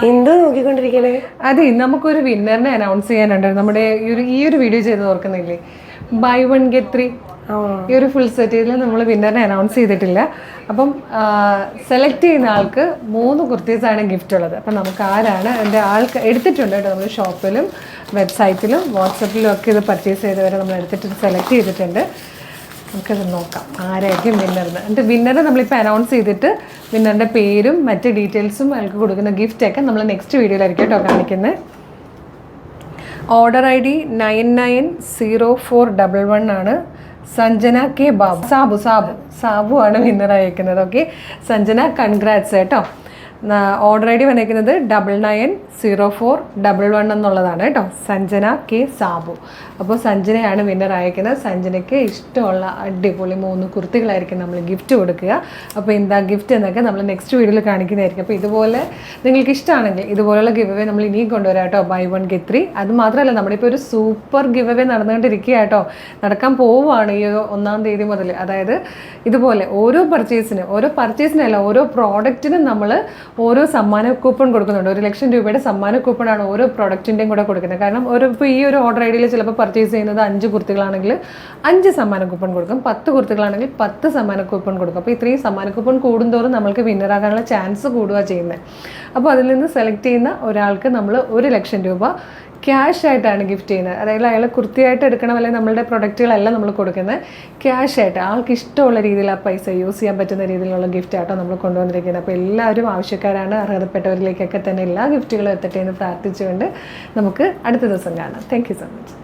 എന്തോ നോക്കിക്കൊണ്ടിരിക്കണേ? അതെ, നമുക്കൊരു വിന്നറിനെ അനൗൺസ് ചെയ്യാനുണ്ട്. നമ്മുടെ ഈ ഒരു വീഡിയോ ചെയ്ത് ഓർക്കുന്നില്ലേ, ബൈ 1 get 3 ഈ ഒരു ഫുൾ സെറ്റിൽ നമ്മൾ വിന്നറിനെ അനൗൺസ് ചെയ്തിട്ടില്ല. അപ്പം സെലക്ട് ചെയ്യുന്ന ആൾക്ക് 3 കുർത്തീസാണ് ഗിഫ്റ്റ് ഉള്ളത്. അപ്പം നമുക്ക് ആരാണ് എൻ്റെ ആൾക്ക് എടുത്തിട്ടുണ്ട് കേട്ടോ. നമ്മൾ ഷോപ്പിലും വെബ്സൈറ്റിലും വാട്സപ്പിലും ഒക്കെ ഇത് പർച്ചേസ് ചെയ്തവരെ നമ്മൾ എടുത്തിട്ട് സെലക്ട് ചെയ്തിട്ടുണ്ട്. നമുക്കത് നോക്കാം ആരായിരിക്കും വിന്നറിന്. എന്നിട്ട് വിന്നറെ നമ്മളിപ്പോൾ അനൗൺസ് ചെയ്തിട്ട് വിന്നറിൻ്റെ പേരും മറ്റ് ഡീറ്റെയിൽസും അയാൾക്ക് കൊടുക്കുന്ന ഗിഫ്റ്റൊക്കെ നമ്മൾ നെക്സ്റ്റ് വീഡിയോയിലായിരിക്കും കേട്ടോ കാണിക്കുന്നത്. ഓർഡർ ID 990411 ആണ്. സഞ്ജന കെ ബാബു, സാബു ആണ് വിന്നർ അയക്കുന്നത്. ഓക്കെ, സഞ്ജന കൺഗ്രാറ്റ്സ് കേട്ടോ. ഓർഡർ ID വന്നിരിക്കുന്നത് 990411 എന്നുള്ളതാണ് കേട്ടോ. സഞ്ജന കെ സാബു. അപ്പോൾ സഞ്ജനയാണ് വിന്നർ അയക്കുന്നത്. സഞ്ജനയ്ക്ക് ഇഷ്ടമുള്ള അടിപൊളി 3 കുർത്തികളായിരിക്കും നമ്മൾ ഗിഫ്റ്റ് കൊടുക്കുക. അപ്പോൾ എന്താ ഗിഫ്റ്റ് എന്നൊക്കെ നമ്മൾ നെക്സ്റ്റ് വീഡിയോയിൽ കാണിക്കുന്നതായിരിക്കും. അപ്പോൾ ഇതുപോലെ നിങ്ങൾക്ക് ഇഷ്ടമാണെങ്കിൽ ഇതുപോലുള്ള ഗിവ് അവേ നമ്മൾ ഇനിയും കൊണ്ടുവരാം കേട്ടോ. Buy 1 get 3. അത് മാത്രമല്ല, നമ്മളിപ്പോൾ ഒരു സൂപ്പർ ഗിവ് അവേ നടന്നുകൊണ്ടിരിക്കുക കേട്ടോ. നടക്കാൻ പോവുകയാണ് ഈ 1-ാം തീയതി മുതൽ. അതായത് ഇതുപോലെ ഓരോ പർച്ചേസിനല്ല ഓരോ പ്രോഡക്റ്റിനും നമ്മൾ ഓരോ സമ്മാന കൂപ്പൺ കൊടുക്കുന്നുണ്ട്. 1 ലക്ഷം രൂപയുടെ സമ്മാന കൂപ്പണാണ് ഓരോ പ്രോഡക്റ്റിൻ്റെയും കൂടെ കൊടുക്കുന്നത്. കാരണം ഇപ്പോൾ ഈ ഒരു ഓർഡർ IDയിൽ ചിലപ്പോൾ പർച്ചേസ് ചെയ്യുന്നത് 5 കുർത്തികളാണെങ്കിൽ 5 സമ്മാന കൂപ്പൺ കൊടുക്കും, 10 കുർത്തികളാണെങ്കിൽ 10 സമ്മാന കൂപ്പൺ കൊടുക്കും. അപ്പോൾ ഇത്രയും സമ്മാന കൂപ്പൺ കൂടുന്തോറും നമ്മൾക്ക് വിന്നറാകാനുള്ള ചാൻസ് കൂടുക ചെയ്യുന്നത്. അപ്പോൾ അതിൽ നിന്ന് സെലക്ട് ചെയ്യുന്ന ഒരാൾക്ക് നമ്മൾ 1 ലക്ഷം രൂപ ക്യാഷ് ആയിട്ടാണ് ഗിഫ്റ്റ് ചെയ്യുന്നത്. അതായത് അയാൾ കുർത്തിയായിട്ട് എടുക്കണം, അല്ലെങ്കിൽ നമ്മളുടെ പ്രൊഡക്റ്റുകളല്ല നമ്മൾ കൊടുക്കുന്നത്, ക്യാഷ് ആയിട്ട് ആൾക്ക് ഇഷ്ടമുള്ള രീതിയിൽ ആ പൈസ യൂസ് ചെയ്യാൻ പറ്റുന്ന രീതിയിലുള്ള ഗിഫ്റ്റ് ആയിട്ടോ നമ്മൾ കൊണ്ടുവന്നിരിക്കുന്നത്. അപ്പോൾ എല്ലാവരും ആവശ്യക്കാരാണ്. അർഹതപ്പെട്ടവരിലേക്കൊക്കെ തന്നെ എല്ലാ ഗിഫ്റ്റുകളും എത്തട്ടെ എന്ന് പ്രാർത്ഥിച്ചുകൊണ്ട് നമുക്ക് അടുത്ത ദിവസം കാണാം. Thank you so much.